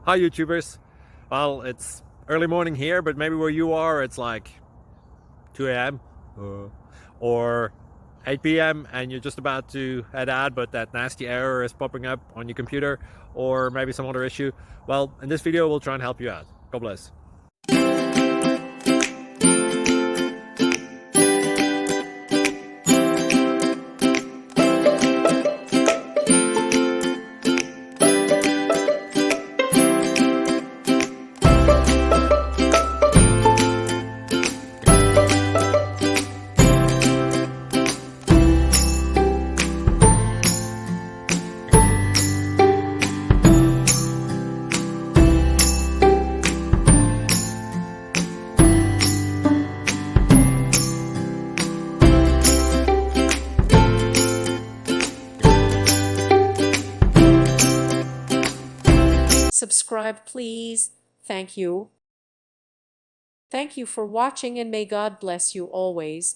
Hi YouTubers. Well, it's early morning here, but maybe where you are it's like 2 a.m. Or 8 p.m. and you're just about to head out, but that nasty error is popping up on your computer, or maybe some other issue. Well, in this video we'll try and help you out. God bless. Subscribe, please. Thank you. Thank you for watching, and may God bless you always.